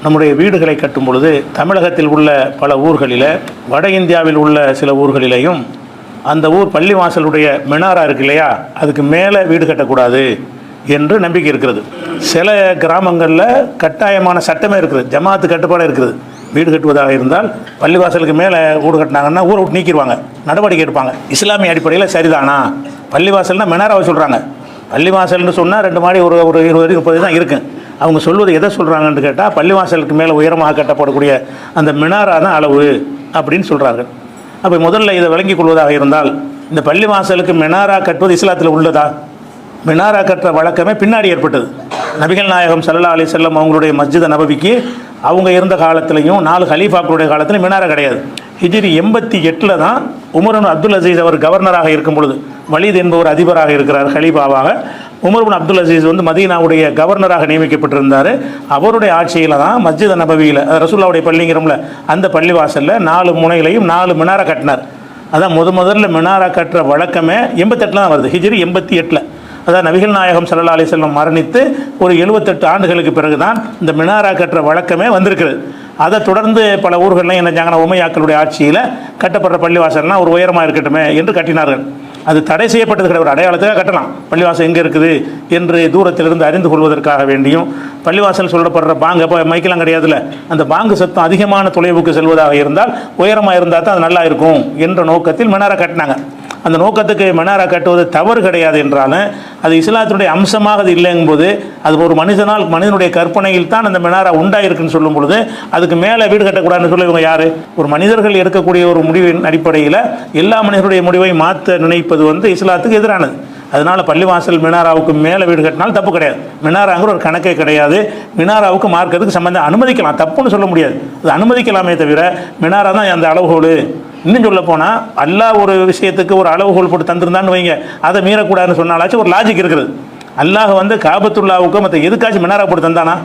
நம்முடைய வீடுகளை கட்டும் பொழுது தமிழகத்தில் உள்ள பல ஊர்களில், வட இந்தியாவில் உள்ள சில ஊர்களிலேயும் அந்த ஊர் பள்ளிவாசலுடைய மினாரா இருக்கு இல்லையா, அதுக்கு மேலே வீடு கட்டக்கூடாது என்று நம்பிக்கை இருக்கிறது. சில கிராமங்களில் கட்டாயமான சட்டமே இருக்குது, ஜமாத்து கட்டுப்பாடு இருக்குது. வீடு கட்டுவதாக இருந்தால் பள்ளிவாசலுக்கு மேலே வீடு கட்டினாங்கன்னா ஊரை விட்டு நீக்கிடுவாங்க, நடவடிக்கை எடுப்பாங்க. இஸ்லாமிய அடிப்படையில் சரிதானா? பள்ளிவாசல்னால் மினாராவை சொல்கிறாங்க. பள்ளிவாசல்னு சொன்னால் 2 மாடி ஒரு 20 30 தான் இருக்குது. அவங்க சொல்வது எதை சொல்கிறாங்கன்னு கேட்டால், பள்ளிவாசலுக்கு மேலே உயரமாக கட்டப்படக்கூடிய அந்த மினாரா தான் அளவு அப்படின்னு சொல்கிறார்கள். அப்போ முதல்ல இதை விளங்கிக் கொள்வதாக இருந்தால், இந்த பள்ளிவாசலுக்கு மினாரா கட்டுவது இஸ்லாத்தில் உள்ளதா? மினாரா கட்டுற வழக்கமே பின்னாடி ஏற்பட்டது. நபிகள் நாயகம் ஸல்லல்லாஹு அலைஹி வஸல்லம் அவங்களுடைய மஸ்ஜித் நபவிக்கு அவங்க இருந்த காலத்திலையும் 4 ஹலீஃபாக்களுடைய காலத்திலையும் மினாரா கிடையாது. ஹிஜ்ரி 88 தான் உமர் இப்னு அப்துல் அசீஸ் அவர் கவர்னராக இருக்கும் பொழுது, வலீத் என்பவர் அதிபராக இருக்கிறார் ஹலீஃபாவாக. உமர் இப்னு அப்துல் அசீஸ் மதீனாவுடைய கவர்னராக நியமிக்கப்பட்டிருந்தார். அவருடைய ஆட்சியில் தான் மஸ்ஜித் நபவியில், ரசூலுல்லாஹ்வுடைய பள்ளிங்கிறோம்ல, அந்த பள்ளிவாசலில் 4 முனைகளையும் 4 மினாரா கட்டினார். அதான் முதல்ல மினாரா கட்டுற வழக்கமே 88 தான் வருது, ஹிஜ்ரி 88. அதாவது நபிகள் நாயகம் ஸல்லல்லாஹு அலைஹி வஸல்லம் மரணித்து ஒரு 78 ஆண்டுகளுக்கு பிறகு தான் இந்த மினாரா கட்டுற வழக்கமே வந்திருக்கிறது. அதை தொடர்ந்து பல ஊர்கள்லையும் என்ன செஞ்சாங்கன்னா, உமையாக்களுடைய ஆட்சியில் கட்டப்படுற பள்ளிவாசல்னால் ஒரு உயரமாக இருக்கட்டுமே என்று கட்டினார்கள். அது தடை செய்யப்பட்டது கிடையாது, ஒரு அடையாளத்துக்காக கட்டலாம். பள்ளிவாசல் எங்கே இருக்குது என்று தூரத்திலிருந்து அறிந்து கொள்வதற்காக வேண்டியும், பள்ளிவாசல் சொல்லப்படுற பாங்கு, அப்போ மைக்கெல்லாம் கிடையாதுல்ல, அந்த பாங்கு சத்தம் அதிகமான தொலைவுக்கு செல்வதாக இருந்தால் உயரமாக இருந்தால் தான் அது நல்லா இருக்கும் என்ற நோக்கத்தில் மினாரா கட்டினாங்க. அந்த நோக்கத்துக்கு மினாரா கட்டுவது தவறு கிடையாது என்றாலும், அது இஸ்லாத்தினுடைய அம்சமாக அது இல்லைங்கும்போது, அது ஒரு மனிதனுடைய கற்பனையில் தான் அந்த மினாரா உண்டாயிருக்குன்னு சொல்லும் பொழுது, அதுக்கு மேலே வீடு கட்டக்கூடாதுன்னு சொல்ல இவங்க யார்? ஒரு மனிதர்கள் எடுக்கக்கூடிய ஒரு முடிவின் அடிப்படையில் எல்லா மனிதனுடைய முடிவை மாற்ற நினைப்பது இஸ்லாத்துக்கு எதிரானது. அதனால் பள்ளிவாசல் மினாராவுக்கு மேலே வீடு கட்டினாலும் தப்பு கிடையாது. மினாராங்கிற ஒரு கணக்கே கிடையாது. மினாராவுக்கு மார்க்கிறதுக்கு சம்பந்தம் அனுமதிக்கலாம், தப்புன்னு சொல்ல முடியாது. அது அனுமதிக்கலாமே தவிர மினாரா தான் அந்த அளவுகோல். இன்னும் சொல்ல போனால், அல்லாஹ் ஒரு விஷயத்துக்கு ஒரு அளவுகோல் போட்டு தந்திருந்தான்னு வைங்க, அதை மீறக்கூடாதுன்னு சொன்னாலாச்சும் ஒரு லாஜிக் இருக்குது. அல்லாஹ் காபத்துல்லாவுக்கும் மற்ற எதுக்காச்சும் மினாரா போட்டு தந்தானா?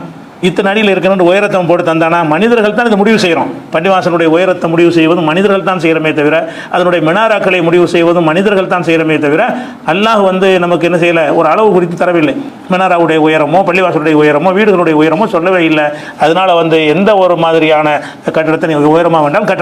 இத்தனை அடியில் இருக்கணும்னு உயரத்தை போட்டு தந்தானா? மனிதர்கள் தான் இதை முடிவு செய்கிறோம். பள்ளிவாசலுடைய உயரத்தை முடிவு செய்வதும் மனிதர்கள் தான் செய்கிறமே தவிர, அதனுடைய மினாராக்களை முடிவு செய்வதும் மனிதர்கள் தான் செய்கிறமே தவிர, அல்லாஹ் நமக்கு என்ன செய்யலை, ஒரு அளவு குறித்து தரவில்லை. மினாராவுடைய உயரமோ பள்ளிவாசலுடைய உயரமோ வீடுகளுடைய உயரமோ சொல்லவே இல்லை. அதனால் எந்த ஒரு மாதிரியான கட்டிடத்தை உயரமாக வேண்டாம் கட்டலாம்.